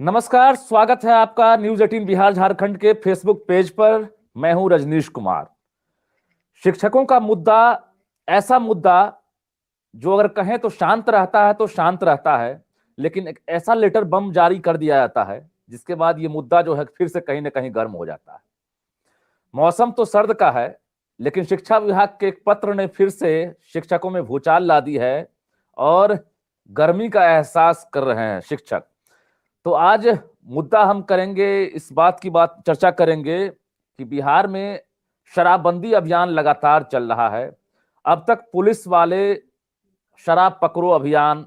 नमस्कार, स्वागत है आपका न्यूज 18 बिहार झारखंड के फेसबुक पेज पर। मैं हूं रजनीश कुमार। शिक्षकों का मुद्दा ऐसा मुद्दा जो अगर कहें तो शांत रहता है तो शांत रहता है, लेकिन एक ऐसा लेटर बम जारी कर दिया जाता है जिसके बाद ये मुद्दा जो है फिर से कहीं ना कहीं गर्म हो जाता है। मौसम तो सर्द का है, लेकिन शिक्षा विभाग के एक पत्र ने फिर से शिक्षकों में भूचाल ला दी है और गर्मी का एहसास कर रहे हैं शिक्षक। तो आज मुद्दा हम करेंगे, इस बात की चर्चा करेंगे कि बिहार में शराबबंदी अभियान लगातार चल रहा है। अब तक पुलिस वाले शराब पकड़ो अभियान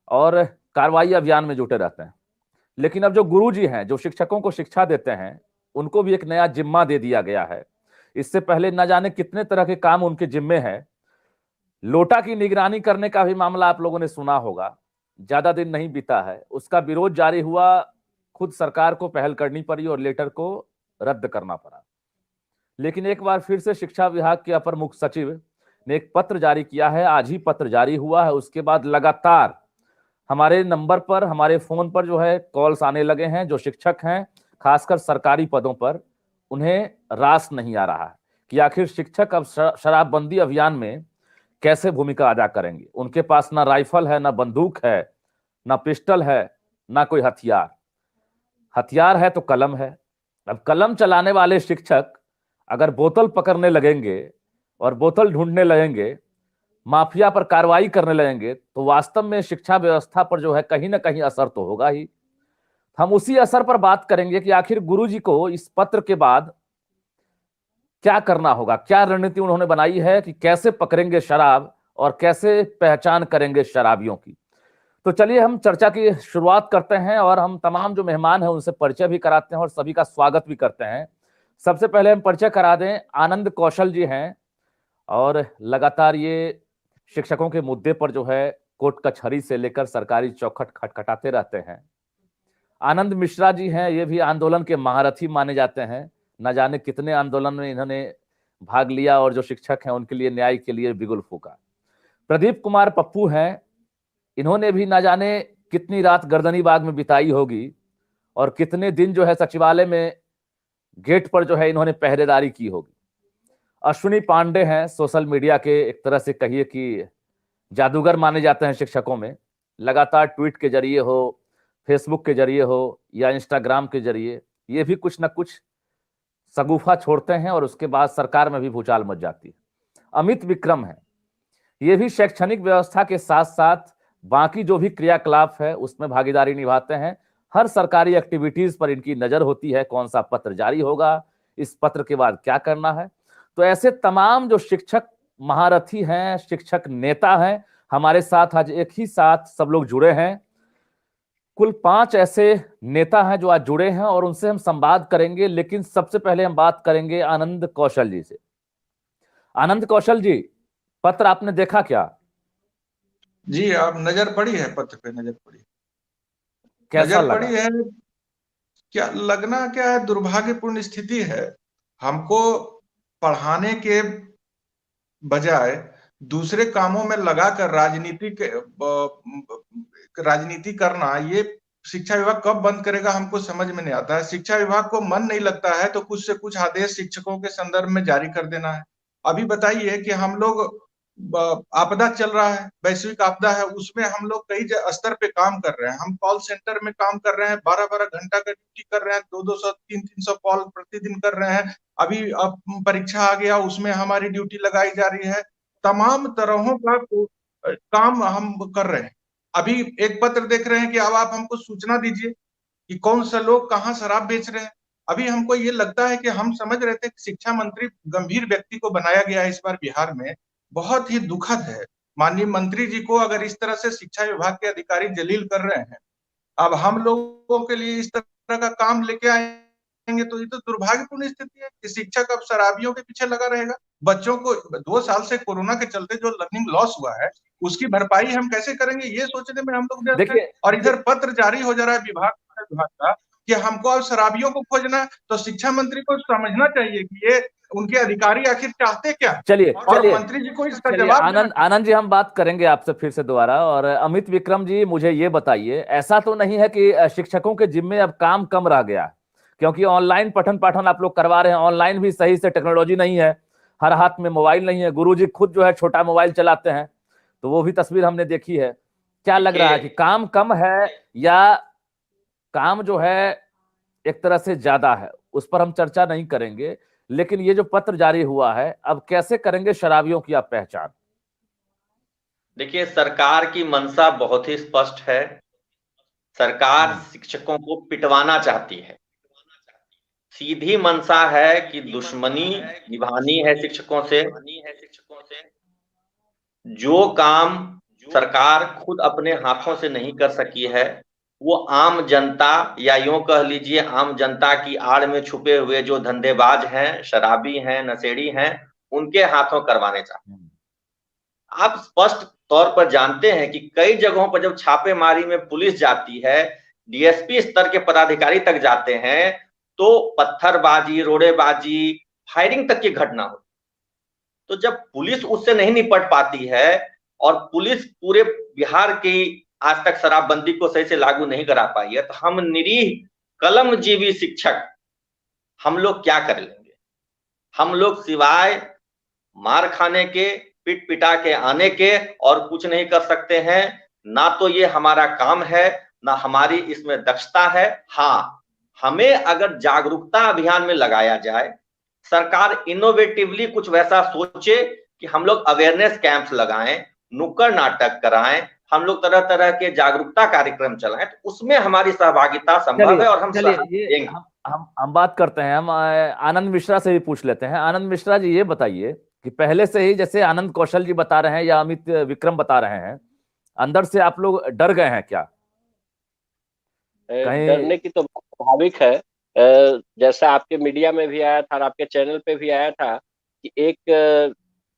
और कार्रवाई अभियान में जुटे रहते हैं, लेकिन अब जो गुरुजी हैं, जो शिक्षकों को शिक्षा देते हैं, उनको भी एक नया जिम्मा दे दिया गया है। इससे पहले न जाने कितने तरह के काम उनके जिम्मे हैं। लोटा की निगरानी करने का भी मामला आप लोगों ने सुना होगा, ज्यादा दिन नहीं बीता है, उसका विरोध जारी हुआ, खुद सरकार को पहल करनी पड़ी और लेटर को रद्द करना पड़ा। लेकिन एक बार फिर से शिक्षा विभाग के अपर मुख्य सचिव ने एक पत्र जारी किया है। आज ही पत्र जारी हुआ है, उसके बाद लगातार हमारे नंबर पर, हमारे फोन पर जो है कॉल्स आने लगे हैं। जो शिक्षक हैं, खासकर सरकारी पदों पर, उन्हें रास नहीं आ रहा है कि आखिर शिक्षक अब शराबबंदी अभियान में कैसे भूमिका अदा करेंगे। उनके पास ना राइफल है, ना बंदूक है, ना पिस्टल है, ना कोई हथियार। हथियार है तो कलम है। अब कलम चलाने वाले शिक्षक अगर बोतल पकड़ने लगेंगे और बोतल ढूंढने लगेंगे, माफिया पर कार्रवाई करने लगेंगे, तो वास्तव में शिक्षा व्यवस्था पर जो है कहीं ना कहीं असर तो होगा ही। हम उसी असर पर बात करेंगे कि आखिर गुरुजी को इस पत्र के बाद क्या करना होगा, क्या रणनीति उन्होंने बनाई है कि कैसे पकड़ेंगे शराब और कैसे पहचान करेंगे शराबियों की। तो चलिए हम चर्चा की शुरुआत करते हैं और हम तमाम जो मेहमान हैं उनसे परिचय भी कराते हैं और सभी का स्वागत भी करते हैं। सबसे पहले हम परिचय करा दें, आनंद कौशल जी हैं और लगातार ये शिक्षकों के मुद्दे पर जो है कोर्ट कचहरी से लेकर सरकारी चौखट खटखटाते रहते हैं। आनंद मिश्रा जी हैं, ये भी आंदोलन के महारथी माने जाते हैं। न जाने कितने आंदोलन में इन्होंने भाग लिया और जो शिक्षक हैं उनके लिए, न्याय के लिए बिगुल फूका। प्रदीप कुमार पप्पू हैं, इन्होंने भी न जाने कितनी रात गर्दनी बाग में बिताई होगी और कितने दिन जो है सचिवालय में गेट पर जो है इन्होंने पहरेदारी की होगी। अश्विनी पांडे हैं, सोशल मीडिया के एक तरह से कहिए कि जादूगर माने जाते हैं शिक्षकों में। लगातार ट्वीट के जरिए हो, फेसबुक के जरिए हो या इंस्टाग्राम के जरिए ये भी कुछ ना कुछ सगुफा छोड़ते हैं और उसके बाद सरकार में भी भूचाल मच जाती है। अमित विक्रम है, ये भी शैक्षणिक व्यवस्था के साथ साथ बाकी जो भी क्रियाकलाप है उसमें भागीदारी निभाते हैं। हर सरकारी एक्टिविटीज पर इनकी नजर होती है, कौन सा पत्र जारी होगा, इस पत्र के बाद क्या करना है। तो ऐसे तमाम जो शिक्षक महारथी हैं, शिक्षक नेता हैं, हमारे साथ आज एक ही साथ सब लोग जुड़े हैं। कुल 5 ऐसे नेता हैं जो आज जुड़े हैं और उनसे हम संवाद करेंगे। लेकिन सबसे पहले हम बात करेंगे आनंद कौशल जी से। आनंद कौशल जी, पत्र आपने देखा क्या? जी, आप नजर पड़ी है पत्र पे? नजर पड़ी, कैसा नजर लगा? पड़ी है। क्या लगना, क्या है, दुर्भाग्यपूर्ण स्थिति है। हमको पढ़ाने के बजाय दूसरे कामों में लगाकर राजनीति करना, ये शिक्षा विभाग कब बंद करेगा हमको समझ में नहीं आता है। शिक्षा विभाग को मन नहीं लगता है तो कुछ से कुछ आदेश शिक्षकों के संदर्भ में जारी कर देना है। अभी बताइए कि हम लोग आपदा चल रहा है, वैश्विक आपदा है, उसमें हम लोग कई स्तर पे काम कर रहे हैं। हम कॉल सेंटर में काम कर रहे हैं, 12-12 घंटा का ड्यूटी कर रहे हैं, 200-200 300-300 कॉल प्रतिदिन कर रहे हैं। अभी अब परीक्षा आ गया, उसमें हमारी ड्यूटी लगाई जा रही है। तमाम तरहों का काम हम कर रहे हैं। अभी एक पत्र देख रहे हैं कि अब आप हमको सूचना दीजिए कि कौन सा लोग कहाँ शराब बेच रहे हैं। अभी हमको ये लगता है कि हम समझ रहे थे कि शिक्षा मंत्री गंभीर व्यक्ति को बनाया गया है इस बार बिहार में। बहुत ही दुखद है, माननीय मंत्री जी को अगर इस तरह से शिक्षा विभाग के अधिकारी जलील कर रहे हैं, अब हम लोगों के लिए इस तरह का काम लेके आएंगे तो ये तो दुर्भाग्यपूर्ण स्थिति है कि शिक्षक अब शराबियों के पीछे लगा रहेगा। बच्चों को 2 साल से कोरोना के चलते जो लर्निंग लॉस हुआ है उसकी भरपाई हम कैसे करेंगे, ये सोचने में हम लोग व्यस्त हैं। देखिए और इधर पत्र जारी हो जा रहा है विभाग का कि हमको अब शराबियों को खोजना है। तो शिक्षा मंत्री को समझना चाहिए कि ये उनके अधिकारी आखिर चाहते क्या? चलिए और चलिए मंत्री जी को इसका चलिए, जवाब आनंद आनंद जी, हम बात करेंगे आपसे फिर से दोबारा। और अमित विक्रम जी, मुझे ये बताइए, ऐसा तो नहीं है कि शिक्षकों के जिम्मे अब काम कम रह गया? क्योंकि ऑनलाइन पठन पाठन आप लोग करवा रहे हैं, ऑनलाइन भी सही से टेक्नोलॉजी नहीं है, हर हाथ में मोबाइल नहीं है, गुरुजी खुद जो है छोटा मोबाइल चलाते हैं, तो वो भी तस्वीर हमने देखी है। क्या लग रहा है कि काम कम है या काम जो है एक तरह से ज्यादा है? उस पर हम चर्चा नहीं करेंगे, लेकिन ये जो पत्र जारी हुआ है, अब कैसे करेंगे शराबियों की आप पहचान? देखिए, सरकार की मंशा बहुत ही स्पष्ट है। सरकार शिक्षकों को पिटवाना चाहती है। सीधी मंशा है कि दुश्मनी निभानी है शिक्षकों से। जो काम सरकार खुद अपने हाथों से नहीं कर सकी है, वो आम जनता, या यूं कह लीजिए आम जनता की आड़ में छुपे हुए जो धंधेबाज हैं, शराबी हैं, नशेड़ी हैं, उनके हाथों करवाने चाहते हैं। आप स्पष्ट तौर पर जानते हैं कि कई जगहों पर जब छापेमारी में पुलिस जाती है, डीएसपी स्तर के पदाधिकारी तक जाते हैं, तो पत्थरबाजी, रोड़ेबाजी, फायरिंग तक की घटना हो। तो जब पुलिस उससे नहीं निपट पाती है और पुलिस पूरे बिहार की आज तक शराबबंदी को सही से लागू नहीं करा पाई है, तो हम निरीह कलमजीवी शिक्षक हम लोग क्या कर लेंगे? हम लोग सिवाय मार खाने के, पिट पिटा के आने के और कुछ नहीं कर सकते हैं। ना तो ये हमारा काम है, ना हमारी इसमें दक्षता है। हाँ, हमें अगर जागरूकता अभियान में लगाया जाए, सरकार इनोवेटिवली कुछ वैसा सोचे कि हम लोग अवेयरनेस कैंप्स लगाएं, नुक्कड़ नाटक कराएं, हम लोग तरह तरह के जागरूकता कार्यक्रम चलाएं, तो उसमें हमारी सहभागिता संभव है और हम चलिए, हम बात करते हैं। हम आनंद मिश्रा से भी पूछ लेते हैं। आनंद मिश्रा जी, ये बताइए कि पहले से ही जैसे आनंद कौशल जी बता रहे हैं या अमित विक्रम बता रहे हैं, अंदर से आप लोग डर गए हैं क्या? कहीं डरने की तो बात स्वाभाविक है। जैसा आपके मीडिया में भी आया था और आपके चैनल पे भी आया था कि एक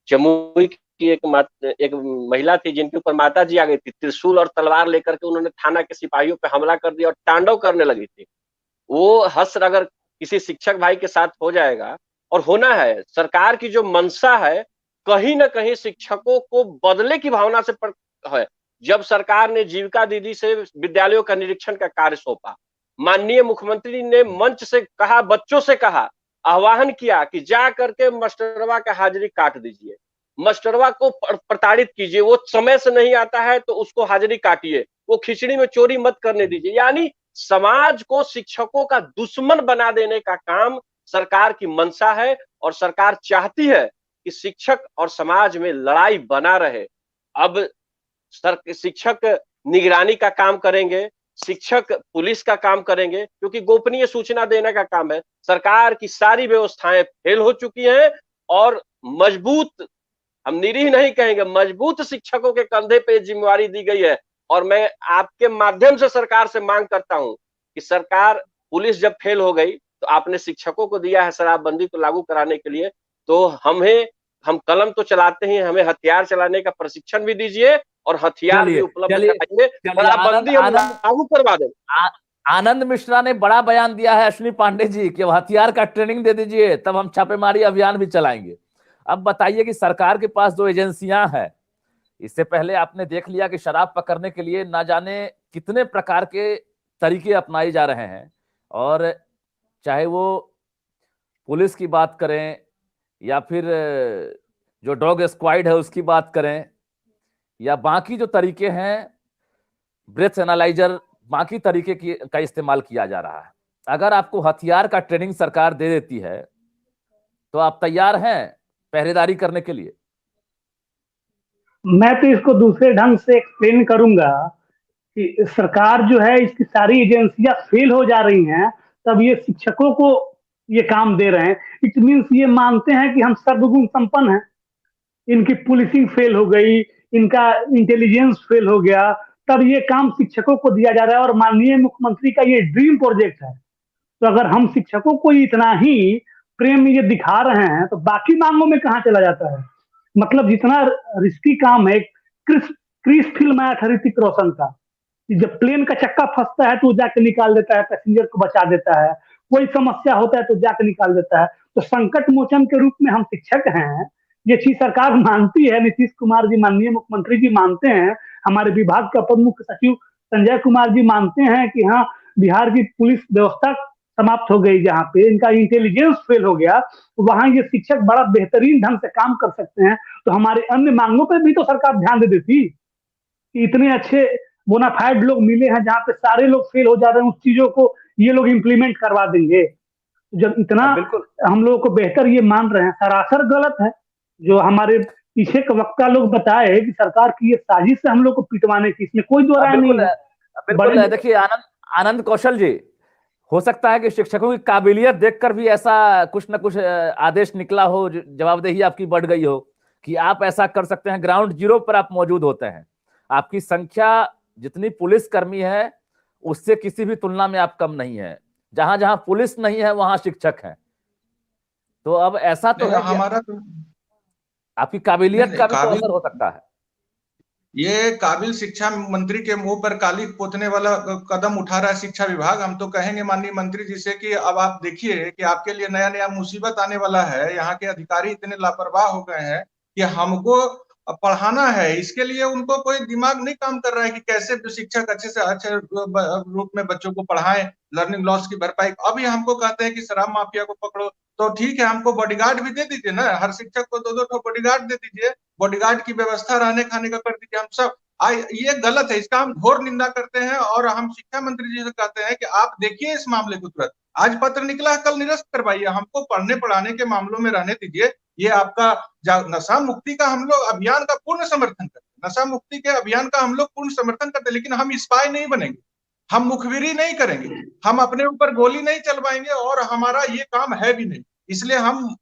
जमुई की एक महिला थी जिनके ऊपर माता जी आ गई थी, त्रिशूल और तलवार लेकर के उन्होंने थाना के सिपाहियों पे हमला कर दिया और तांडव करने लगी थी। वो हश्र अगर किसी शिक्षक भाई के साथ हो जाएगा, और होना है, सरकार की जो मंशा है कहीं ना कहीं शिक्षकों को बदले की भावना से है। जब सरकार ने जीविका दीदी से विद्यालयों का निरीक्षण का कार्य सौंपा, माननीय मुख्यमंत्री ने मंच से कहा, बच्चों से कहा, आह्वान किया कि जा करके मास्टरवा का हाजिरी काट दीजिए, मास्टरवा को प्रताड़ित कीजिए, वो समय से नहीं आता है तो उसको हाजिरी काटिए, वो खिचड़ी में चोरी मत करने दीजिए। यानी समाज को शिक्षकों का दुश्मन बना देने का काम सरकार की मंशा है और सरकार चाहती है कि शिक्षक और समाज में लड़ाई बना रहे। अब शिक्षक निगरानी का काम करेंगे, शिक्षक पुलिस का काम करेंगे, क्योंकि गोपनीय सूचना देने का काम है। सरकार की सारी व्यवस्थाएं फेल हो चुकी हैं और मजबूत, हम निरीह नहीं कहेंगे, मजबूत शिक्षकों के कंधे पे जिम्मेवारी दी गई है। और मैं आपके माध्यम से सरकार से मांग करता हूं कि सरकार, पुलिस जब फेल हो गई तो आपने शिक्षकों को दिया है शराबबंदी को लागू कराने के लिए, तो हम कलम तो चलाते हैं, हमें हथियार चलाने का प्रशिक्षण भी दीजिए और हथियार भी उपलब्ध कराइए, शराबबंदी हम लागू करवा दें। आनंद मिश्रा ने बड़ा बयान दिया है अश्विनी पांडे जी कि हथियार का ट्रेनिंग दे दीजिए, तब हम छापेमारी अभियान भी चलाएंगे। अब बताइए कि सरकार के पास जो एजेंसियां हैं, इससे पहले आपने देख लिया कि शराब पकड़ने के लिए ना जाने कितने प्रकार के तरीके अपनाए जा रहे हैं, और चाहे वो पुलिस की बात करें या फिर जो डॉग स्क्वाड है उसकी बात करें, या बाकी जो तरीके हैं, ब्रेथ एनालाइजर, बाकी तरीके का इस्तेमाल किया जा रहा है। अगर आपको हथियार का ट्रेनिंग सरकार दे देती है तो आप तैयार हैं पहरेदारी करने के लिए? मैं तो इसको दूसरे ढंग से एक्सप्लेन करूंगा कि सरकार जो है, इसकी सारी एजेंसियां फेल हो जा रही हैं, तब ये शिक्षकों को ये काम दे रहे हैं। इट मीन्स ये मानते हैं कि हम सर्वगुण संपन्न हैं, इनकी पुलिसिंग फेल हो गई, इनका इंटेलिजेंस फेल हो गया, तब ये काम शिक्षकों को दिया जा रहा है और माननीय मुख्यमंत्री का ये ड्रीम प्रोजेक्ट है। तो अगर हम शिक्षकों को इतना ही प्रेम ये दिखा रहे हैं तो बाकी मांगों में कहाँ चला जाता है? मतलब जितना रिस्की काम है, क्रिस फिल्म आया था ऋतिक रोशन का, जब प्लेन का चक्का फंसता है तो वो जाके निकाल देता है, पैसेंजर को बचा देता है। कोई समस्या होता है तो जाकर निकाल देता है। तो संकट मोचन के रूप में हम शिक्षक हैं, ये चीज सरकार मानती है, नीतीश कुमार जी माननीय मुख्यमंत्री जी मानते हैं, हमारे विभाग के अपर मुख्य सचिव संजय कुमार जी मानते हैं कि हाँ बिहार की पुलिस व्यवस्था समाप्त हो गई, जहाँ पे इनका इंटेलिजेंस फेल हो गया, तो वहां ये शिक्षक बड़ा बेहतरीन ढंग से काम कर सकते हैं। तो हमारे अन्य मांगों पर भी तो सरकार ध्यान दे देती कि इतने अच्छे बोनाफाइड लोग मिले हैं जहाँ पे सारे लोग फेल हो जा रहे हैं, उस चीजों को ये लोग इम्प्लीमेंट करवा देंगे। जब इतना बिल्कुल हम लोगों को बेहतर ये मान रहे हैं, सरासर गलत है जो हमारे पीछे के वक्ता लोग बताए कि सरकार की ये साजिश है हम लोग को पिटवाने की, इसमें कोई दो राय नहीं बिल्कुल है। बिल्कुल। देखिए आनंद आनंद कौशल जी, हो सकता है कि शिक्षकों की काबिलियत देखकर भी ऐसा कुछ ना कुछ आदेश निकला हो, जवाबदेही आपकी बढ़ गई हो कि आप ऐसा कर सकते हैं। ग्राउंड जीरो पर आप मौजूद होते हैं, आपकी संख्या जितनी पुलिस कर्मी है उससे किसी भी तुलना में आप कम नहीं है। जहां जहां पुलिस नहीं है वहां शिक्षक हैं। तो अब ऐसा तो है कि हमारा तो आपकी काबिलियत नहीं, का भी तो काबिल असर हो सकता है। ये काबिल शिक्षा मंत्री के मुंह पर काली पोतने वाला कदम उठा रहा है शिक्षा विभाग। हम तो कहेंगे माननीय मंत्री जी से कि अब आप देखिए कि आपके लिए नया नया मुसीबत आने वाला है। यहाँ के अधिकारी इतने लापरवाह हो गए हैं कि हमको पढ़ाना है, इसके लिए उनको कोई दिमाग नहीं काम कर रहा है कि कैसे शिक्षक अच्छे से अच्छे रूप में बच्चों को पढ़ाएं, लर्निंग लॉस की भरपाई। अभी हमको कहते हैं कि शराब माफिया को पकड़ो, तो ठीक है हमको बॉडीगार्ड भी दे दीजिए ना, हर शिक्षक को 2-2 बॉडीगार्ड दे दीजिए, बॉडीगार्ड की व्यवस्था रहने खाने का कर दीजिए। हम सब ये गलत है, इसका हम घोर निंदा करते हैं और हम शिक्षा मंत्री जी से कहते हैं कि आप देखिए इस मामले को तुरंत। आज पत्र निकला है, कल निरस्त करवाइए, हमको पढ़ने पढ़ाने के मामलों में रहने दीजिए। ये आपका नशा मुक्ति का हम लोग अभियान का पूर्ण समर्थन करते हैं, नशा मुक्ति के अभियान का हम लोग पूर्ण समर्थन करते हैं, लेकिन हम स्पाई नहीं बनेंगे, हम मुखबिरी नहीं करेंगे, हम अपने ऊपर गोली नहीं चलवाएंगे और हमारा ये काम है भी नहीं। इसलिए हम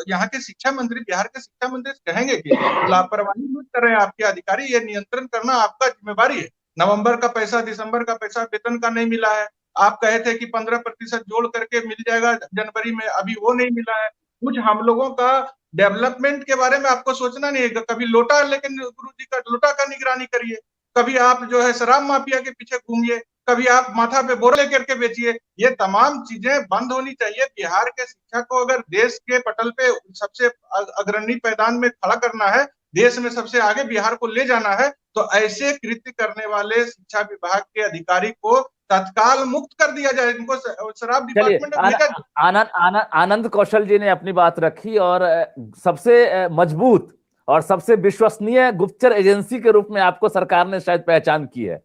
यहाँ के शिक्षा मंत्री, बिहार के शिक्षा मंत्री कहेंगे कि लापरवाही मत कर रहे हैं आपके अधिकारी, ये नियंत्रण करना आपका जिम्मेवारी है। नवंबर का पैसा, दिसंबर का पैसा वेतन का नहीं मिला है। आप कहे थे कि 15% जोड़ करके मिल जाएगा जनवरी में, अभी वो नहीं मिला है। कुछ हम लोगों का डेवलपमेंट के बारे में आपको सोचना नहीं है। कभी लोटा, लेकिन गुरु जी का लोटा का निगरानी करिए, कभी आप जो है शराब माफिया के पीछे घूमिए, कभी आप माथा पे बोरा लेकर के बेचिए। ये तमाम चीजें बंद होनी चाहिए। बिहार के शिक्षा को अगर देश के पटल पे सबसे अग्रणी पैदान में खड़ा करना है, देश में सबसे आगे बिहार को ले जाना है, तो ऐसे कृत्य करने वाले शिक्षा विभाग के अधिकारी को तत्काल मुक्त कर दिया जाए, इनको शराब चलिए डिपार्टमेंट। आनंद कौशल जी ने अपनी बात रखी और सबसे मजबूत और सबसे विश्वसनीय गुप्तचर एजेंसी के रूप में आपको सरकार ने शायद पहचान की है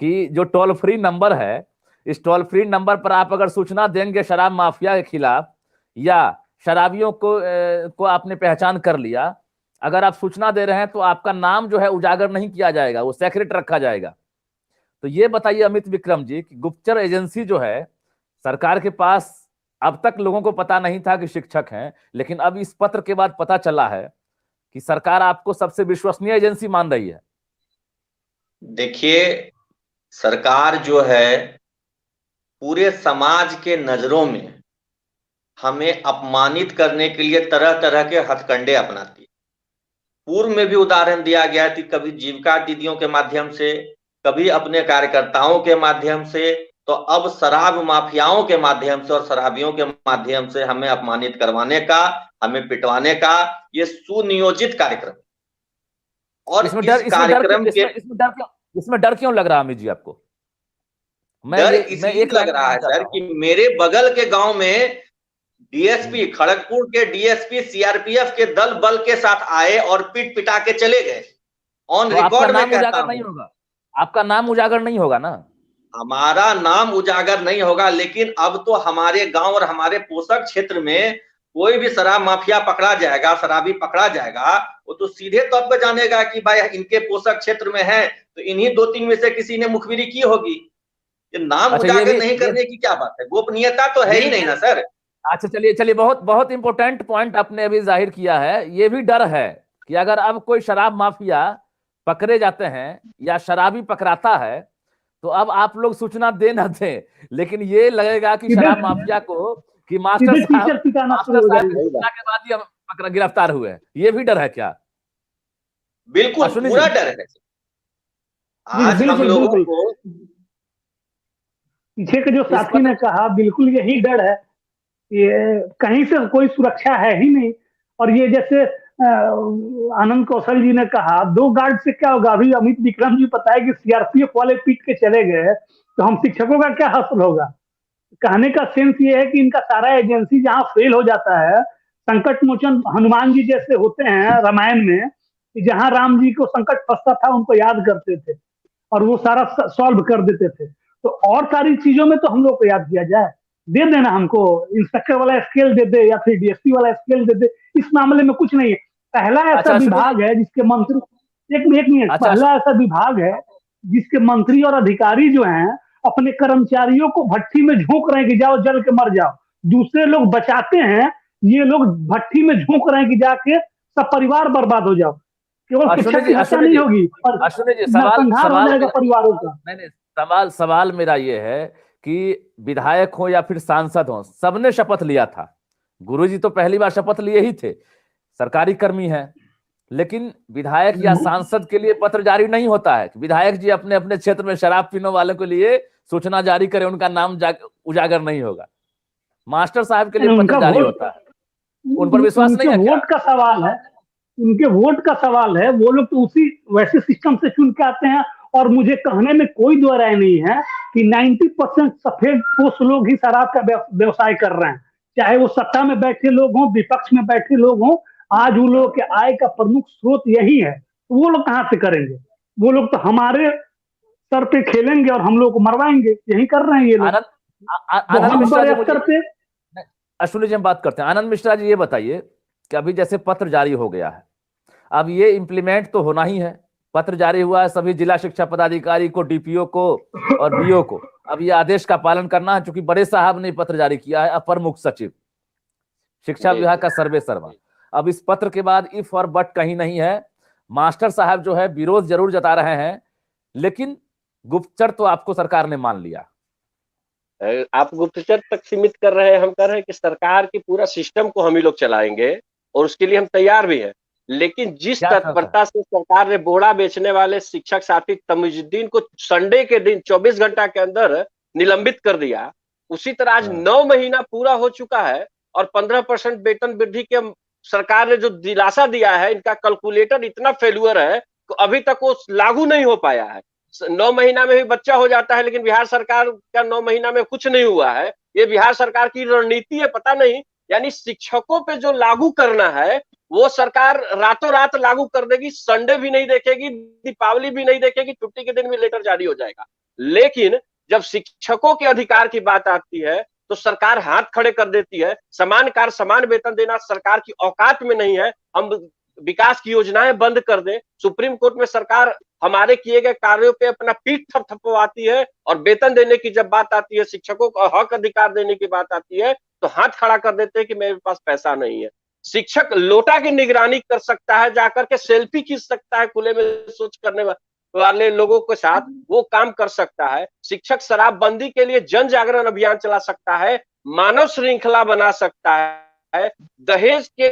कि जो टोल फ्री नंबर है, इस टोल फ्री नंबर पर आप अगर सूचना देंगे शराब माफिया के खिलाफ या शराबियों को आपने पहचान कर लिया, अगर आप सूचना दे रहे हैं तो आपका नाम जो है उजागर नहीं किया जाएगा, वो सेक्रेट रखा जाएगा। तो ये बताइए अमित विक्रम जी कि गुप्तचर एजेंसी जो है सरकार के पास, अब तक लोगों को पता नहीं था कि शिक्षक हैं, लेकिन अब इस पत्र के बाद पता चला है कि सरकार आपको सबसे विश्वसनीय एजेंसी मान रही है। देखिए, सरकार जो है पूरे समाज के नजरों में हमें अपमानित करने के लिए तरह तरह के हथकंडे अपनाती है। पूर्व में भी उदाहरण दिया गया कि कभी जीविका दीदियों के माध्यम से, कभी अपने कार्यकर्ताओं के माध्यम से, तो अब शराब माफियाओं के माध्यम से और शराबियों के माध्यम से हमें अपमानित करवाने का, हमें पिटवाने का ये सुनियोजित कार्यक्रम। और इसमें डर क्यों लग रहा है अमित जी आपको? डर इसलिए लग रहा है सर कि मेरे बगल के गांव में डीएसपी, खड़गपुर के डीएसपी सीआरपीएफ के दल बल के साथ आए और पिट पिटा के चले गए। ऑन रिकॉर्ड में कहता हूं, नहीं होगा, आपका नाम उजागर नहीं होगा ना? हमारा नाम उजागर नहीं होगा, लेकिन अब तो हमारे गांव और हमारे पोषक क्षेत्र में कोई भी शराब माफिया पकड़ा जाएगा, शराबी पकड़ा जाएगा, वो तो सीधे तौर पर जानेगा कि भाई इनके पोषक क्षेत्र में है, तो इन्हीं 2-3 में से किसी ने मुखबिरी की होगी। ये नाम उजागर नहीं करने की क्या बात है? गोपनीयता तो है ही नहीं ना सर। अच्छा चलिए, बहुत बहुत इंपॉर्टेंट पॉइंट आपने अभी जाहिर किया है। ये भी डर है कि अगर अब कोई शराब माफिया पकड़े जाते हैं या शराबी पकड़ाता है तो अब आप लोग सूचना दे ना दें, लेकिन ये लगेगा कि शराब माफिया को कि मास्टर साहब सूचना के बाद ही हम गिरफ्तार हुए हैं। ये भी डर है क्या? बिल्कुल पूरा डर है। आज हम लोगों को पीछे के जो इस साथी पर ने कहा, बिल्कुल यही डर है। ये कहीं से कोई सुरक्षा है ही नहीं। और ये जैसे आनंद कौशल जी ने कहा, 2 गार्ड से क्या होगा? अभी अमित विक्रम जी बताए कि सीआरपीएफ वाले पीट के चले गए, तो हम शिक्षकों का क्या हासिल होगा? कहने का सेंस ये है कि इनका सारा एजेंसी जहां फेल हो जाता है, संकट मोचन हनुमान जी जैसे होते हैं रामायण में, कि जहां राम जी को संकट फंसता था उनको याद करते थे और वो सारा सॉल्व कर देते थे। तो और सारी चीजों में तो हम लोग को याद किया जाए, दे देना हमको, इंस्पेक्टर वाला स्केल दे दे या फिर डीएसपी वाला स्केल दे दे, इस मामले में कुछ नहीं है। पहला ऐसा अच्छा अश्विनी विभाग जी, है जिसके मंत्री, एक मिनट, अच्छा पहला ऐसा विभाग है जिसके मंत्री और अधिकारी जो हैं अपने कर्मचारियों को भट्टी में झोंक रहे हैं कि जाओ जल के मर जाओ। दूसरे लोग बचाते हैं, ये लोग भट्टी में झोंक रहे हैं कि जाके सब परिवार बर्बाद हो जाओ। केवल शिक्षा की हत्या नहीं होगी और अश्विनी जी, सवाल नरसंहार हो सवाल जाएगा मेरा, परिवारों का। नहीं, सवाल मेरा ये है कि विधायक हो या फिर सांसद हो, सबने शपथ लिया था। गुरुजी तो पहली बार शपथ लिए ही थे, सरकारी कर्मी हैं। लेकिन विधायक या सांसद के लिए पत्र जारी नहीं होता है। विधायक जी अपने अपने क्षेत्र में शराब पीने वालों के लिए सूचना जारी करें, उनका नाम उजागर नहीं होगा। मास्टर साहब के लिए पत्र उनका जारी वोट, होता है। उन पर विश्वास उनके नहीं है क्या? वोट का सवाल है, उनके वोट का सवाल है। वो लोग तो उसी वैसे सिस्टम से चुन के आते हैं। और मुझे कहने में कोई दो राय नहीं है कि 90% सफेद पोस्ट लोग ही शराब का व्यवसाय कर रहे हैं, चाहे वो सत्ता में बैठे लोग हों, विपक्ष में बैठे लोग हों। आज उन लोगों के आय का प्रमुख स्रोत यही है, तो वो लोग कहां से करेंगे? वो लोग तो हमारे सर पे खेलेंगे और हम लोग को मरवाएंगे, यही कर रहे हैं ये लोग आनंद आनंद बहुत मिश्रा जी, बड़े स्तर पे। अश्विनी जी हम बात करते हैं। आनंद मिश्रा जी, ये बताइए कि अभी जैसे पत्र जारी हो गया है, अब ये इम्प्लीमेंट तो होना ही है। पत्र जारी हुआ है सभी जिला शिक्षा पदाधिकारी को, डीपीओ को और बीओ को। अब ये आदेश का पालन करना है, चूंकि बड़े साहब ने पत्र जारी किया है, अपर मुख्य सचिव शिक्षा विभाग का सर्वे सर्वा। अब इस पत्र के बाद इफ और बट कहीं नहीं है। मास्टर साहब जो है विरोध जरूर जता रहे हैं, लेकिन गुप्तचर तो आपको सरकार ने मान लिया। आप गुप्तचर तक सीमित कर रहे हैं, हम कह रहे हैं कि सरकार की पूरा सिस्टम को हम ही लोग चलाएंगे और उसके लिए हम तैयार भी हैं। लेकिन जिस तत्परता से सरकार ने बोड़ा बेचने वाले शिक्षक साथी तमीजुद्दीन को संडे के दिन 24 घंटा के अंदर निलंबित कर दिया, उसी तरह आज 9 महीना पूरा हो चुका है और 15% वेतन वृद्धि के सरकार ने जो दिलासा दिया है, इनका कैलकुलेटर इतना फेल्यूर है तो अभी तक वो लागू नहीं हो पाया है। 9 महीना में भी बच्चा हो जाता है, लेकिन बिहार सरकार का 9 महीना में कुछ नहीं हुआ है। ये बिहार सरकार की रणनीति है, पता नहीं। यानी शिक्षकों पे जो लागू करना है वो सरकार रातों रात लागू कर देगी, संडे भी नहीं देखेगी, दीपावली भी नहीं देखेगी, छुट्टी के दिन भी लेटर जारी हो जाएगा। लेकिन जब शिक्षकों के अधिकार की बात आती है तो सरकार हाथ खड़े कर देती है। समान कार्य समान वेतन देना सरकार की औकात में नहीं है। हम विकास की योजनाएं बंद कर दें, सुप्रीम कोर्ट में सरकार हमारे किए गए कार्यों पे अपना पीठ थपथपवाती है, और वेतन देने की जब बात आती है, शिक्षकों को हक अधिकार देने की बात आती है, तो हाथ खड़ा कर देते हैं कि मेरे पास पैसा नहीं है। शिक्षक लोटा की निगरानी कर सकता है, जाकर के सेल्फी खींच सकता है खुले में सोच करने वाले लोगों के साथ, वो काम कर सकता है। शिक्षक शराबबंदी के लिए जन जागरण अभियान चला सकता है, मानव श्रृंखला बना सकता है, दहेज के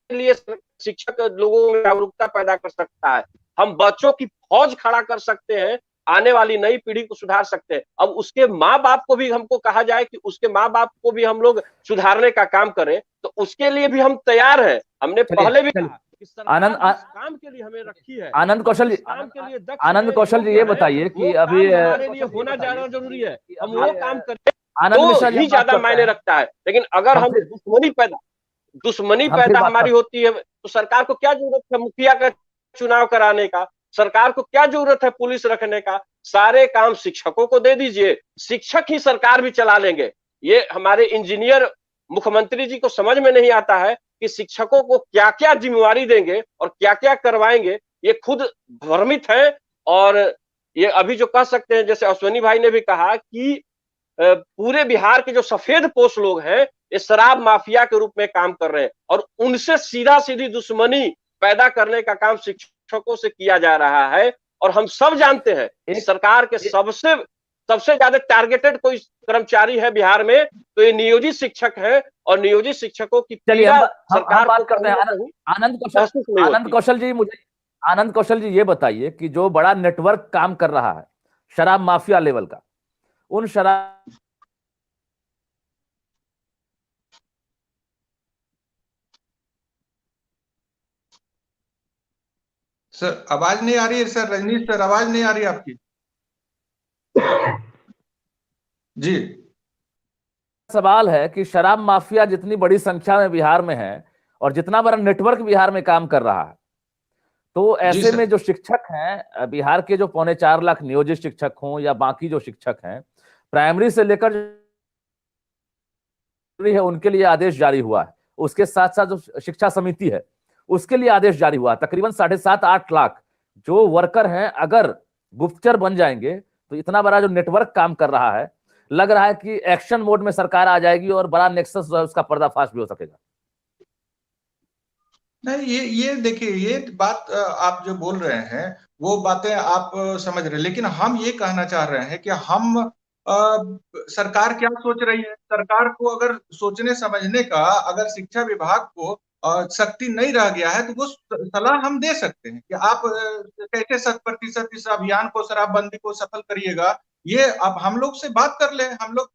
लिए शिक्षक लोगों में जागरूकता पैदा कर सकता है। हम बच्चों की फौज खड़ा कर सकते हैं, आने वाली नई पीढ़ी को सुधार सकते हैं। अब उसके माँ बाप को भी हमको कहा जाए कि उसके माँ बाप को भी हम लोग सुधारने का काम करें, तो उसके लिए भी हम तैयार हैं। हमने पहले भी कहा कि आनंद काम के लिए हमें रखी है। आनंद कौशल जी, काम के लिए आनंद कौशल जी ये बताइए कि अभी हमारे लिए होना ज्यादा जरूरी है, हम वो काम करें आनंद मिश्रा तो ही ज्यादा मायने रखता है। लेकिन अगर हम दुश्मनी पैदा हमारी होती है तो सरकार को क्या जरूरत है मुखिया का चुनाव कराने का, सरकार को क्या जरूरत है पुलिस रखने का? सारे काम शिक्षकों को दे दीजिए, शिक्षक ही सरकार भी चला लेंगे। ये हमारे इंजीनियर मुख्यमंत्री जी को समझ में नहीं आता है कि शिक्षकों को क्या क्या जिम्मेवारी देंगे और क्या क्या करवाएंगे। ये खुद भ्रमित है। और ये अभी जो कह सकते हैं, जैसे अश्विनी भाई ने भी कहा कि पूरे बिहार के जो सफेद पोस्ट लोग हैं ये शराब माफिया के रूप में काम कर रहे हैं, और उनसे सीधा सीधी दुश्मनी पैदा करने का काम शिक्षकों से किया जा रहा है। और हम सब जानते हैं सरकार के सबसे ज्यादा टारगेटेड कोई कर्मचारी है बिहार में तो ये नियोजित शिक्षक है, और नियोजित शिक्षकों की सरकार बात करते हैं। आनंद कौशल जी ये बताइए कि जो बड़ा नेटवर्क काम कर रहा है शराब माफिया लेवल का, उन शराब सर आवाज नहीं आ रही है सर, रजनीश सर आवाज नहीं आ रही आपकी। जी सवाल है कि शराब माफिया जितनी बड़ी संख्या में बिहार में है और जितना बड़ा नेटवर्क बिहार में काम कर रहा है, तो जी ऐसे में सर। जो शिक्षक हैं बिहार के, जो 4.25 लाख नियोजित शिक्षक हों या बाकी जो शिक्षक हैं, प्राइमरी से लेकर है, उनके लिए आदेश जारी हुआ है। उसके साथ साथ जो शिक्षा समिति है उसके लिए आदेश जारी हुआ। तकरीबन 7.5-8 लाख जो वर्कर हैं, अगर गुप्तचर बन जाएंगे तो इतना बड़ा जो नेटवर्क काम कर रहा है, लग रहा है कि एक्शन मोड में सरकार आ जाएगी और बड़ा नेक्सस उसका पर्दाफाश भी हो सकेगा। नहीं, ये देखिए, ये बात आप जो बोल रहे हैं वो बातें आप समझ रहे हैं, लेकिन हम ये कहना चाह रहे हैं कि हम सरकार क्या सोच रही है। सरकार को अगर सोचने समझने का, अगर शिक्षा विभाग को शक्ति नहीं रह गया है, तो वो सलाह हम दे सकते हैं कि आप कैसे 100% इस अभियान को, शराबबंदी को सफल करिएगा। ये अब हम लोग से बात कर ले हम लोग।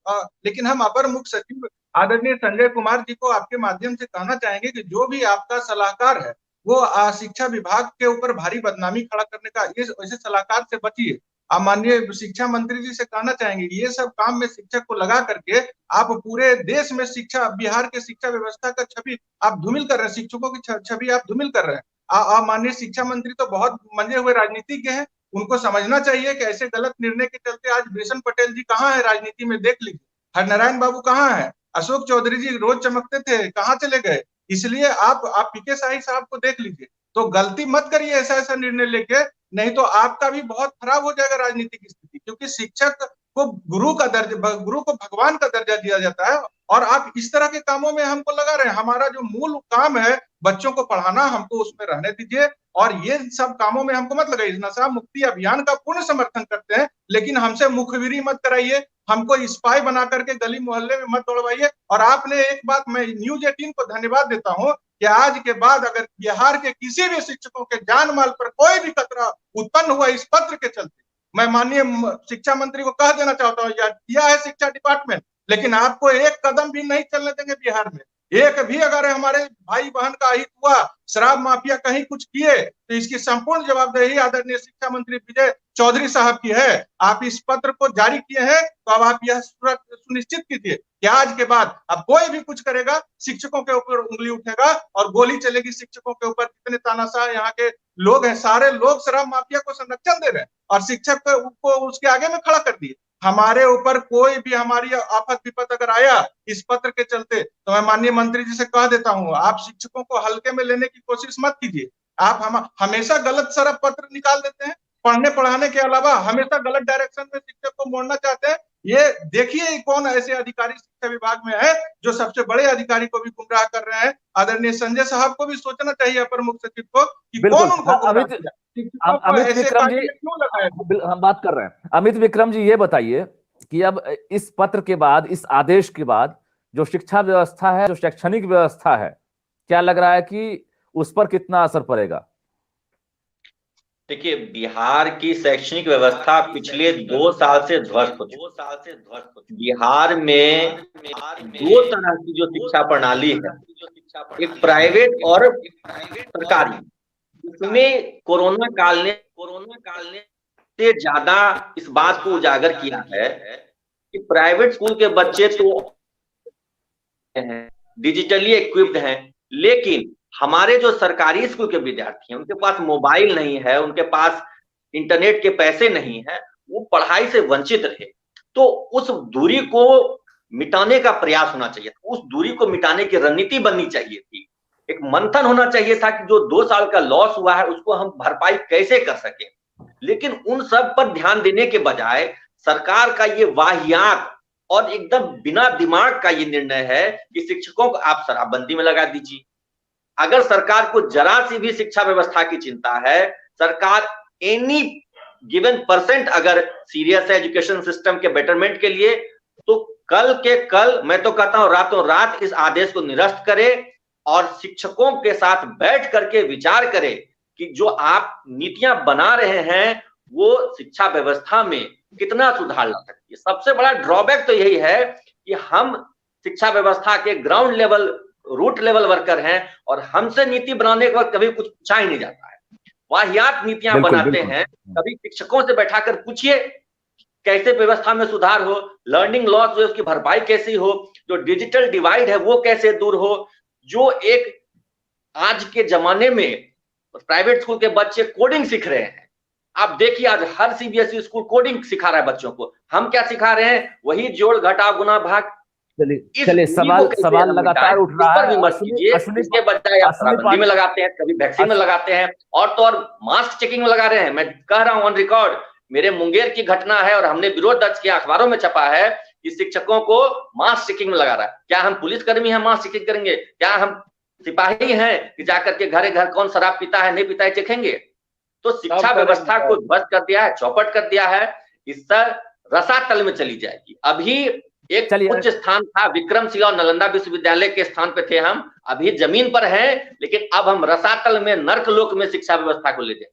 लेकिन हम अपर मुख्य सचिव आदरणीय संजय कुमार जी को आपके माध्यम से कहना चाहेंगे कि जो भी आपका सलाहकार है वो शिक्षा विभाग के ऊपर भारी बदनामी खड़ा करने का, इस ऐसे सलाहकार से बचिए। आप माननीय शिक्षा मंत्री जी से कहना चाहेंगे ये सब काम में शिक्षक को लगा करके आप पूरे देश में शिक्षा, बिहार के शिक्षा व्यवस्था का छवि आप धूमिल कर रहे हैं, शिक्षकों की छवि आप धूमिल कर रहे हैं। माननीय शिक्षा मंत्री तो बहुत मंजे हुए राजनीतिज्ञ हैं, उनको समझना चाहिए कि ऐसे गलत निर्णय के चलते आज भूषण पटेल जी कहाँ है राजनीति में, देख लीजिए। हरनारायण बाबू कहाँ है, अशोक चौधरी जी रोज चमकते थे, कहाँ चले गए। इसलिए आप पीके शाही साहब को देख लीजिए। तो गलती मत करिए ऐसा ऐसा निर्णय लेके, नहीं तो आपका भी बहुत खराब हो जाएगा राजनीतिक स्थिति। क्योंकि शिक्षक को गुरु का दर्जा, गुरु को भगवान का दर्जा दिया जाता है, और आप इस तरह के कामों में हमको लगा रहे हैं। हमारा जो मूल काम है बच्चों को पढ़ाना, हमको उसमें रहने दीजिए, और ये सब कामों में हमको मत लगाइए। नशा मुक्ति अभियान का पूर्ण समर्थन करते हैं, लेकिन हमसे मुखबिरी मत कराइए, हमको स्पाई बना करके गली मोहल्ले में मत दौड़वाइए। और आपने एक बात, मैं न्यूज 18 को धन्यवाद देता हूं कि आज के बाद अगर बिहार के किसी भी शिक्षकों के जान माल पर कोई भी खतरा उत्पन्न हुआ इस पत्र के चलते, मैं माननीय शिक्षा मंत्री को कह देना चाहता हूँ, या किया है शिक्षा डिपार्टमेंट, लेकिन आपको एक कदम भी नहीं चलने देंगे बिहार में। एक भी अगर हमारे भाई बहन का अहित हुआ, शराब माफिया कहीं कुछ किए, तो इसकी संपूर्ण जवाबदेही आदरणीय शिक्षा मंत्री विजय चौधरी साहब की है। आप इस पत्र को जारी किए हैं, तो अब आप यह सुनिश्चित कीजिए कि आज के बाद अब कोई भी कुछ करेगा शिक्षकों के ऊपर उंगली उठेगा और गोली चलेगी शिक्षकों के ऊपर। कितने तानाशाह यहाँ के लोग हैं, सारे लोग शराब माफिया को संरक्षण दे रहे हैं और शिक्षक को उसके आगे में खड़ा कर दिए। हमारे ऊपर कोई भी हमारी आफत विपत अगर आया इस पत्र के चलते, तो मैं माननीय मंत्री जी से कह देता हूं, आप शिक्षकों को हल्के में लेने की कोशिश मत कीजिए। आप हम हमेशा गलत शराब पत्र निकाल देते हैं, पढ़ने पढ़ाने के अलावा हमेशा गलत डायरेक्शन में शिक्षक को मोड़ना चाहते हैं। ये देखिए कौन ऐसे अधिकारी शिक्षा विभाग में है जो सबसे बड़े अधिकारी को भी गुमराह कर रहे हैं। आदरणीय संजय साहब को भी सोचना चाहिए, अपर मुख्य सचिव को, कि कौन उनको अमित विक्रम जी, हम बात कर रहे हैं। अमित विक्रम जी, ये बताइए कि अब इस पत्र के बाद, इस आदेश के बाद जो शिक्षा व्यवस्था है, जो शैक्षणिक व्यवस्था है, क्या लग रहा है कि उस पर कितना असर पड़ेगा? देखिए, बिहार की शैक्षणिक व्यवस्था पिछले 2 साल से ध्वस्त हो चुकी। बिहार में 2 तरह की जो शिक्षा प्रणाली है, एक प्राइवेट और सरकारी। इसमें कोरोना काल ने से ज्यादा इस बात को उजागर किया है कि प्राइवेट स्कूल के बच्चे तो डिजिटली इक्विप्ड हैं, लेकिन हमारे जो सरकारी स्कूल के विद्यार्थी हैं उनके पास मोबाइल नहीं है, उनके पास इंटरनेट के पैसे नहीं है, वो पढ़ाई से वंचित रहे। तो उस दूरी को मिटाने का प्रयास होना चाहिए, उस दूरी को मिटाने की रणनीति बननी चाहिए थी। एक मंथन होना चाहिए था कि जो 2 साल का लॉस हुआ है उसको हम भरपाई कैसे कर सके। लेकिन उन सब पर ध्यान देने के बजाय सरकार का ये वाहियात और एकदम बिना दिमाग का ये निर्णय है कि शिक्षकों को आप शराबबंदी में लगा दीजिए। अगर सरकार को जरा सी भी शिक्षा व्यवस्था की चिंता है, सरकार एनी गिवन % अगर सीरियस है एजुकेशन सिस्टम के बेटरमेंट के लिए, तो कल के कल मैं तो कहता हूं रातों रात इस आदेश को निरस्त करे और शिक्षकों के साथ बैठ करके विचार करे कि जो आप नीतियां बना रहे हैं वो शिक्षा व्यवस्था में कितना सुधार ला सकते हैं। ये सबसे बड़ा ड्रॉबैक तो यही है कि हम शिक्षा व्यवस्था के ground level, root level worker हैं और हमसे नीति बनाने के वक्त कभी कुछ पूछा ही नहीं जाता है। वाहियात नीतियां बनाते हैं। कभी शिक्षकों से बैठाकर पूछिए कैसे व्यवस्था में सुधार हो, लर्निंग लॉस जो उसकी भरपाई कैसी हो, जो डिजिटल डिवाइड है वो कैसे दूर हो, जो एक आज के जमाने में प्राइवेट स्कूल के बच्चे कोडिंग सीख रहे हैं। आप देखिए आज हर सीबीएसई स्कूल कोडिंग सिखा रहा है बच्चों को। हम क्या सिखा रहे हैं? वही जोड़ घटाव गुना भाग। चलिए सवाल लगातार उठ रहा है। इसके बजाय आप शराबबंदी में लगाते हैं, कभी वैक्सीन में लगाते हैं, और तो और मास्क चेकिंग में लगा रहे हैं। मैं कह रहा हूं ऑन रिकॉर्ड, मेरे मुंगेर की घटना है और हमने विरोध दर्ज किया, अखबारों में छपा है कि शिक्षकों को मास्क चेकिंग में लगा रहा है। क्या हम पुलिसकर्मी हैं मास्क चेकिंग करेंगे? क्या हम सिपाही हैं कि जाकर के घरे घर कौन शराब पीता है नहीं पीता है चेकेंगे? तो शिक्षा व्यवस्था को ध्वस्त कर दिया है, चौपट कर दिया है। इससे रसातल में चली जाएगी। अभी एक उच्च स्थान था, विक्रमशिला और नालंदा विश्वविद्यालय के स्थान पे थे हम, अभी जमीन पर हैं, लेकिन अब हम रसातल में, नर्कलोक में शिक्षा व्यवस्था को ले जाए।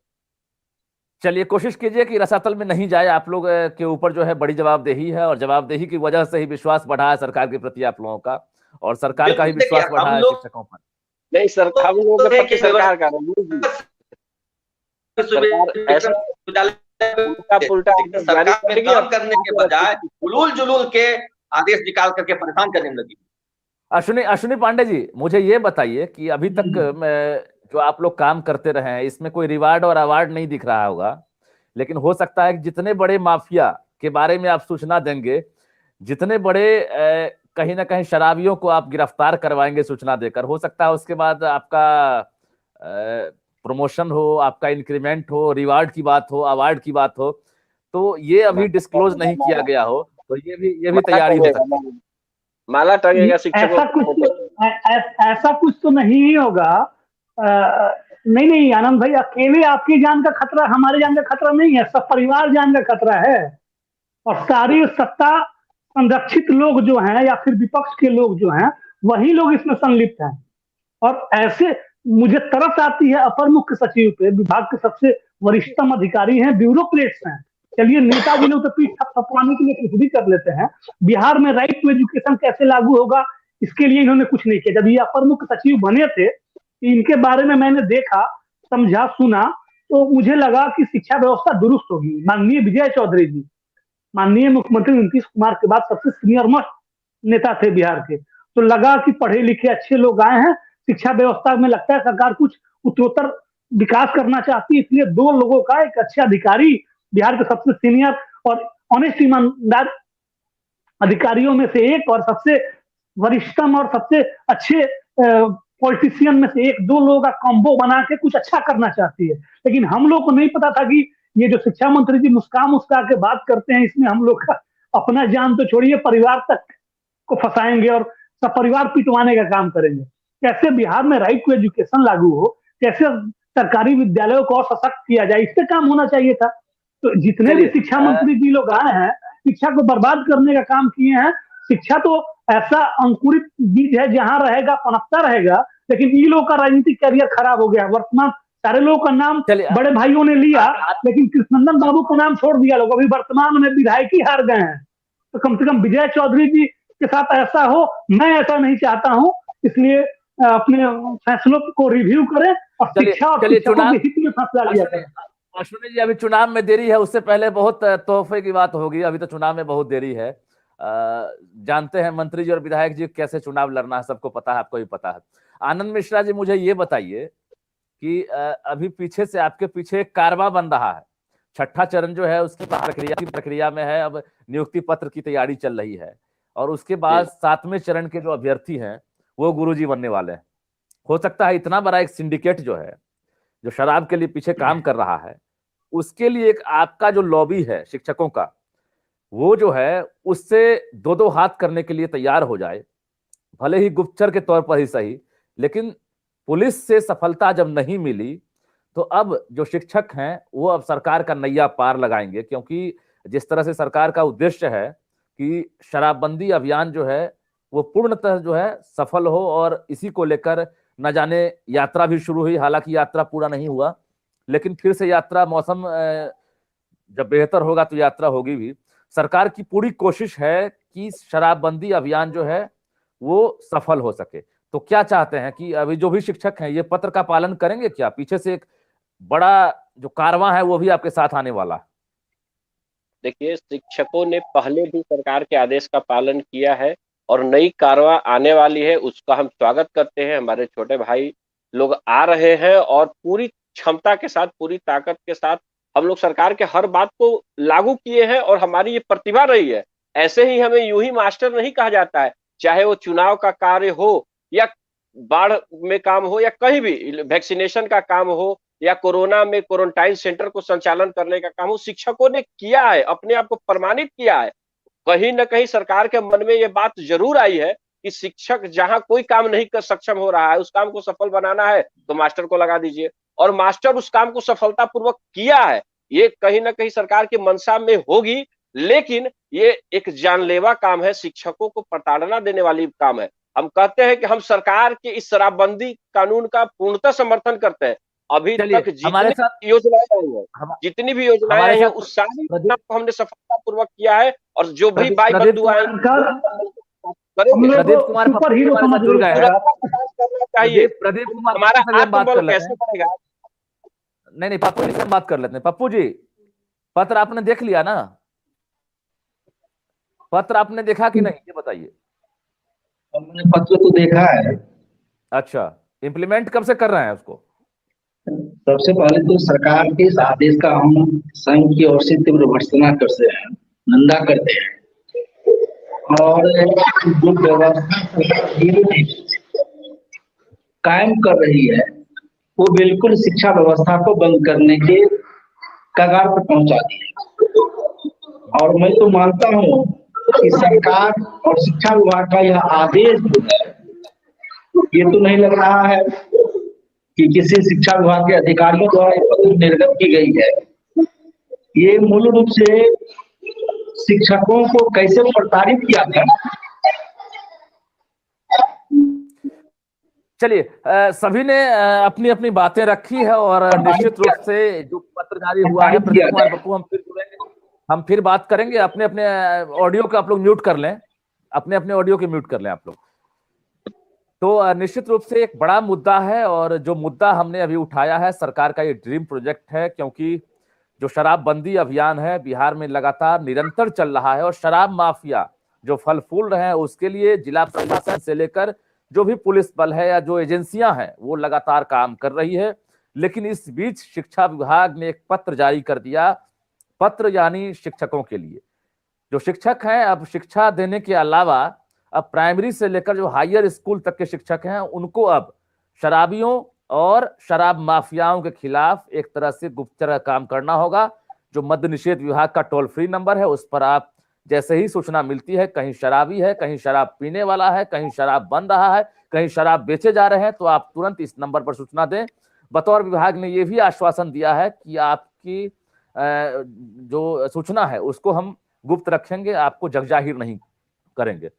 चलिए कोशिश कीजिए कि रसातल में नहीं जाए। आप लोग के ऊपर जो है बड़ी जवाबदेही है और जवाबदेही की वजह से ही विश्वास बढ़ा है सरकार के प्रति आप लोगों का, और सरकार का ही विश्वास बढ़ा है शिक्षकों पर। नहीं सर, हम लोगों के प्रति सरकार का काम करने के बजाय उलूल जुलूल के आदेश निकाल करके परेशान करने लगी। अश्विनी पांडे जी, मुझे ये बताइए कि अभी तक जो आप लोग काम करते रहे हैं इसमें कोई रिवार्ड और अवार्ड नहीं दिख रहा होगा, लेकिन हो सकता है कि जितने बड़े माफिया के बारे में आप सूचना देंगे, जितने बड़े कहीं ना कहीं शराबियों को आप गिरफ्तार करवाएंगे सूचना देकर, हो सकता है उसके बाद आपका प्रमोशन हो, आपका इंक्रीमेंट हो, रिवार्ड की बात हो, अवार्ड की बात हो, तो ये अभी डिस्क्लोज नहीं किया गया हो, तो ये भी तैयारी हो सकती है। माला टंगेगा शिक्षकों। ऐसा कुछ तो नहीं होगा। नहीं आनंद भाई, अकेले आपकी जान का खतरा, हमारी जान का खतरा नहीं है, सब परिवार जान का खतरा है। और सारी सत्ता संरक्षित लोग जो हैं या फिर विपक्ष के लोग जो हैं वही लोग इसमें संलिप्त हैं। और ऐसे मुझे तरस आती है अपर मुख्य सचिव पे, विभाग के सबसे वरिष्ठतम अधिकारी हैं, ब्यूरोक्रेट्स हैं। चलिए नेताजी लोग तो पीठ थपथपाने के लिए कुछ भी कर लेते हैं। बिहार में राइट टू एजुकेशन कैसे लागू होगा इसके लिए इन्होंने कुछ नहीं किया। जब ये अपर मुख्य सचिव बने थे, इनके बारे में मैंने देखा, समझा, सुना, तो मुझे लगा कि शिक्षा व्यवस्था दुरुस्त होगी। माननीय विजय चौधरी जी, माननीय मुख्यमंत्री नीतीश कुमार के बाद सबसे सीनियर मोस्ट नेता थे बिहार के, तो लगा कि पढ़े लिखे अच्छे लोग आए हैं, शिक्षा व्यवस्था में लगता है सरकार कुछ उत्तरोत्तर विकास करना चाहती है, इसलिए दो लोगों का, एक अच्छे अधिकारी बिहार के सबसे सीनियर और ऑनेस्ट ईमानदार अधिकारियों में से एक, और सबसे वरिष्ठतम और सबसे अच्छे पॉलिटिशियन में से एक, दो लोगों का कॉम्बो बना के कुछ अच्छा करना चाहती है। लेकिन हम लोग को नहीं पता था कि ये जो शिक्षा मंत्री जी मुस्का के बात करते हैं, इसमें हम लोग का अपना जान तो छोड़िए परिवार तक को फंसाएंगे और सब परिवार पिटवाने का काम करेंगे। कैसे बिहार में राइट टू एजुकेशन लागू हो, कैसे सरकारी विद्यालयों को और सशक्त किया जाए, इस पे काम होना चाहिए था। तो जितने भी शिक्षा मंत्री जी लोग आए हैं, शिक्षा को बर्बाद करने का काम किए हैं। शिक्षा तो ऐसा अंकुरित बीज है, जहां रहेगा पनपता रहेगा, लेकिन इन लोगों का राजनीतिक करियर खराब हो गया। वर्तमान सारे लोगों का नाम बड़े भाइयों ने लिया, लेकिन कृष्णनंदन बाबू का नाम छोड़ दिया लोग। अभी वर्तमान में विधायक ही हार गए हैं। तो कम से कम विजय चौधरी जी के साथ ऐसा हो, मैं ऐसा नहीं चाहता हूं। इसलिए अपने फैसलों को रिव्यू करें और शिक्षा और शिक्षकों के हित में फैसला लिया जाए। अश्विनी जी, अभी चुनाव में देरी है, उससे पहले बहुत तोहफे की बात होगी। अभी तो चुनाव में बहुत देरी है। जानते हैं मंत्री जी और विधायक जी कैसे चुनाव लड़ना है, सबको पता है, आपको भी पता है। आनंद मिश्रा जी, मुझे ये बताइए कि अभी पीछे से आपके पीछे एक कारवा बन रहा है। छठा चरण जो है उसकी प्रक्रिया में है, अब नियुक्ति पत्र की तैयारी चल रही है, और उसके बाद 7वें चरण के जो अभ्यर्थी हैं वो गुरुजी बनने वाले हैं। हो सकता है इतना बड़ा एक सिंडिकेट जो है, जो शराब के लिए पीछे काम कर रहा है, उसके लिए एक आपका जो लॉबी है शिक्षकों का, वो जो है उससे दो हाथ करने के लिए तैयार हो जाए, भले ही गुप्तचर के तौर पर ही सही। लेकिन पुलिस से सफलता जब नहीं मिली, तो अब जो शिक्षक हैं वो अब सरकार का नैया पार लगाएंगे, क्योंकि जिस तरह से सरकार का उद्देश्य है कि शराबबंदी अभियान जो है वो पूर्णतः जो है सफल हो, और इसी को लेकर न जाने यात्रा भी शुरू हुई। हालांकि यात्रा पूरा नहीं हुआ, लेकिन फिर से यात्रा, मौसम जब बेहतर होगा तो यात्रा होगी भी। सरकार की पूरी कोशिश है कि शराबबंदी अभियान जो है वो सफल हो सके। तो क्या चाहते हैं कि अभी जो भी शिक्षक हैं ये पत्र का पालन करेंगे क्या? पीछे से एक बड़ा जो कारवां है वो भी आपके साथ आने वाला है। देखिए, शिक्षकों ने पहले भी सरकार के आदेश का पालन किया है और नई कारवां आने वाली है, उसका हम स्वागत करते हैं। हमारे छोटे भाई लोग आ रहे हैं और पूरी क्षमता के साथ, पूरी ताकत के साथ हम लोग सरकार के हर बात को लागू किए हैं और हमारी ये प्रतिभा रही है। ऐसे ही हमें यूं ही मास्टर नहीं कहा जाता है, चाहे वो चुनाव का कार्य हो या बाढ़ में काम हो या कहीं भी वैक्सीनेशन का काम हो या कोरोना में क्वारंटाइन सेंटर को संचालन करने का काम हो, शिक्षकों ने किया है, अपने आप को प्रमाणित किया है। कहीं न कहीं सरकार के मन में ये बात जरूर आई है कि शिक्षक जहां कोई काम नहीं कर सक्षम हो रहा है, उस काम को सफल बनाना है तो मास्टर को लगा दीजिए, और मास्टर उस काम को सफलतापूर्वक किया है। ये कहीं न कहीं सरकार की मंशा में होगी, लेकिन ये एक जानलेवा काम है, शिक्षकों को प्रताड़ना देने वाली काम है। हम कहते हैं कि हम सरकार के इस शराबबंदी कानून का पूर्णतः समर्थन करते हैं। अभी चलिए, तक हमारे जितनी साथ योजनाएं आई हैं, हम- जितनी भी योजनाएं हमारे आई हैं, साथ उस सारी प्रदीप योजना को हमने सफलतापूर्वक किया है और जो भी प्रदीप बाई प्रदीप बंधु आए सरकार हम करेंगे। लोग प्रदीप को कुमार सुपर पप्पू हीरो हमारे समझ साथ जुड़ लो गए हैं। सर आप। निरंतर करना चाहिए। प्रदीप कुमार हमारा पप्पू से भी हम बात कर आत्मबल लेते कैसे हैं। बढ़ेगा? नहीं, पप्पू जी से हम बात कर लेते हैं। पप्पू जी, पत्र आपने देख लिया ना? पत्र आपने देखा कि नहीं, ये बताइए। मैंने पत्र तो देखा है। अच्छा, इम्प्लीमेंट कब से कर रहे हैं उसको? सबसे पहले तो सरकार के इस आदेश का हम संघ की ओर से तीव्र भर्त्सना करते हैं, निंदा करते हैं और जो व्यवस्था सरकार धीरे कायम कर रही है वो बिल्कुल शिक्षा व्यवस्था को बंद करने के कगार पर पहुंचा दी है। और मैं तो मानता हूं कि सरकार और शिक्षा विभाग का यह आदेश जो है, ये तो नहीं लग रहा है कि किसी शिक्षा विभाग के अधिकारियों द्वारा ये पत्र निर्गत की गई है। ये मूल रूप से शिक्षकों को कैसे प्रताड़ित किया गया। चलिए, सभी ने अपनी अपनी बातें रखी है और निश्चित रूप से जो पत्र जारी हुआ है, प्रदीप कुमार पप्पू, हम फिर जुड़ेंगे, हम फिर बात करेंगे। अपने अपने ऑडियो को आप लोग म्यूट कर लें, अपने अपने ऑडियो के म्यूट कर लें आप लोग। तो निश्चित रूप से एक बड़ा मुद्दा है और जो मुद्दा हमने अभी उठाया है, सरकार का ये ड्रीम प्रोजेक्ट है, क्योंकि जो शराबबंदी अभियान है बिहार में लगातार निरंतर चल रहा है और शराब माफिया जो फल फूल रहे हैं उसके लिए जिला प्रशासन से लेकर जो भी पुलिस बल है या जो एजेंसियां हैं वो लगातार काम कर रही है। लेकिन इस बीच शिक्षा विभाग ने एक पत्र जारी कर दिया, पत्र यानी शिक्षकों के लिए। जो शिक्षक हैं अब शिक्षा देने के अलावा अब प्राइमरी से लेकर जो हायर स्कूल तक के शिक्षक हैं उनको अब शराबियों और शराब माफियाओं के खिलाफ एक तरह से गुप्तचर काम करना होगा। जो मद्य निषेध विभाग का टोल फ्री नंबर है उस पर आप जैसे ही सूचना मिलती है, कहीं शराबी है, कहीं शराब पीने वाला है, कहीं शराब बन रहा है, कहीं शराब बेचे जा रहे हैं, तो आप तुरंत इस नंबर पर सूचना दें। बतौर विभाग ने यह भी आश्वासन दिया है कि आपकी जो सूचना है उसको हम गुप्त रखेंगे, आपको जगजाहिर नहीं करेंगे।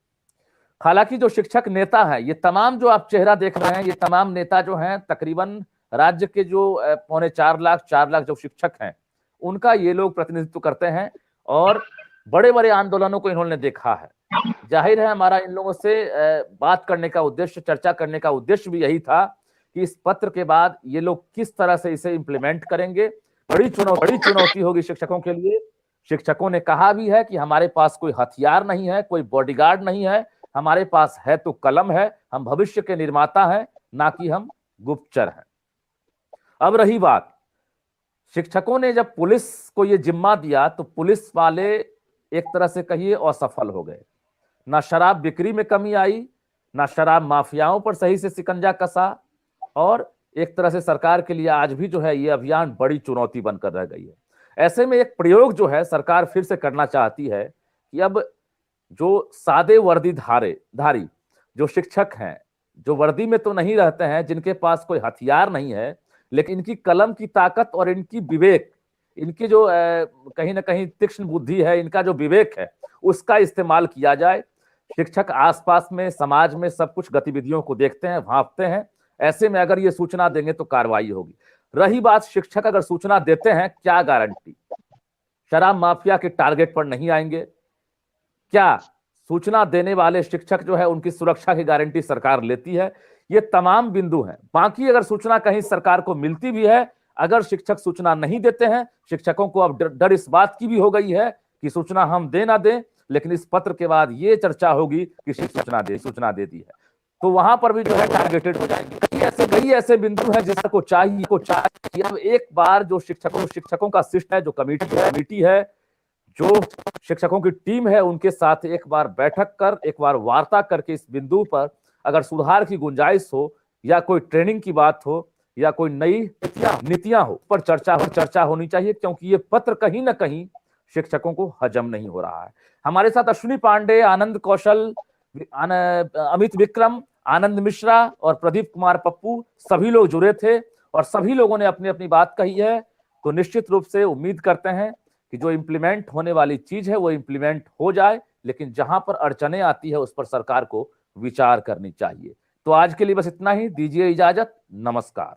हालांकि जो शिक्षक नेता हैं, ये तमाम जो आप चेहरा देख रहे हैं, ये तमाम नेता जो हैं तकरीबन राज्य के जो 4.25 लाख जो शिक्षक हैं उनका ये लोग प्रतिनिधित्व करते हैं और बड़े बड़े आंदोलनों को इन्होंने देखा है। जाहिर है हमारा इन लोगों से बात करने का उद्देश्य, चर्चा करने का उद्देश्य भी यही था कि इस पत्र के बाद ये लोग किस तरह से इसे इंप्लीमेंट करेंगे। बड़ी चुनौती होगी शिक्षकों के लिए। शिक्षकों ने कहा भी है कि हमारे पास कोई हथियार नहीं है, कोई बॉडीगार्ड नहीं है, हमारे पास है तो कलम है, हम भविष्य के निर्माता हैं, ना कि हम गुप्तचर हैं। अब रही बात, शिक्षकों ने जब पुलिस को यह जिम्मा दिया तो पुलिस वाले एक तरह से कहिए असफल हो गए। ना शराब बिक्री में कमी आई, ना शराब माफियाओं पर सही से शिकंजा कसा, और एक तरह से सरकार के लिए आज भी जो है ये अभियान बड़ी चुनौती बनकर रह गई है। ऐसे में एक प्रयोग जो है सरकार फिर से करना चाहती है कि अब जो सादे वर्दी धारी जो शिक्षक हैं, जो वर्दी में तो नहीं रहते हैं, जिनके पास कोई हथियार नहीं है, लेकिन इनकी कलम की ताकत और इनकी विवेक, इनकी जो कहीं ना कहीं तीक्ष्ण बुद्धि है, इनका जो विवेक है, उसका इस्तेमाल किया जाए। शिक्षक आसपास में, समाज में सब कुछ गतिविधियों को देखते हैं, भांपते हैं। ऐसे में अगर ये सूचना देंगे तो कार्रवाई होगी। रही बात, शिक्षक अगर सूचना देते हैं, क्या गारंटी शराब माफिया के टारगेट पर नहीं आएंगे, क्या सूचना देने वाले शिक्षक जो है उनकी सुरक्षा की गारंटी सरकार लेती है? ये तमाम बिंदु हैं। बाकी अगर सूचना कहीं सरकार को मिलती भी है, अगर शिक्षक सूचना नहीं देते हैं, शिक्षकों को अब डर इस बात की भी हो गई है कि सूचना हम दे ना दें, लेकिन इस पत्र के बाद ये चर्चा होगी कि सूचना दे दी है, तो वहां पर भी जो है टारगेटेड हो जाएंगे। कई ऐसे बिंदु हैं जिसको को चाहिए अब एक बार जो शिक्षकों का शिष्ट है, जो कमेटी है, जो शिक्षकों की टीम है, उनके साथ एक बार बैठक कर, एक बार वार्ता करके इस बिंदु पर अगर सुधार की गुंजाइश हो या कोई ट्रेनिंग की बात हो या कोई नई नीतियां हो पर चर्चा होनी चाहिए, क्योंकि ये पत्र कहीं ना कहीं शिक्षकों को हजम नहीं हो रहा है। हमारे साथ अश्विनी पांडे, आनंद कौशल, अमित विक्रम, आनंद मिश्रा और प्रदीप कुमार पप्पू सभी लोग जुड़े थे और सभी लोगों ने अपनी अपनी बात कही है। तो निश्चित रूप से उम्मीद करते हैं कि जो इम्प्लीमेंट होने वाली चीज है वो इम्प्लीमेंट हो जाए, लेकिन जहां पर अड़चने आती है उस पर सरकार को विचार करनी चाहिए। तो आज के लिए बस इतना ही, दीजिए इजाजत, नमस्कार।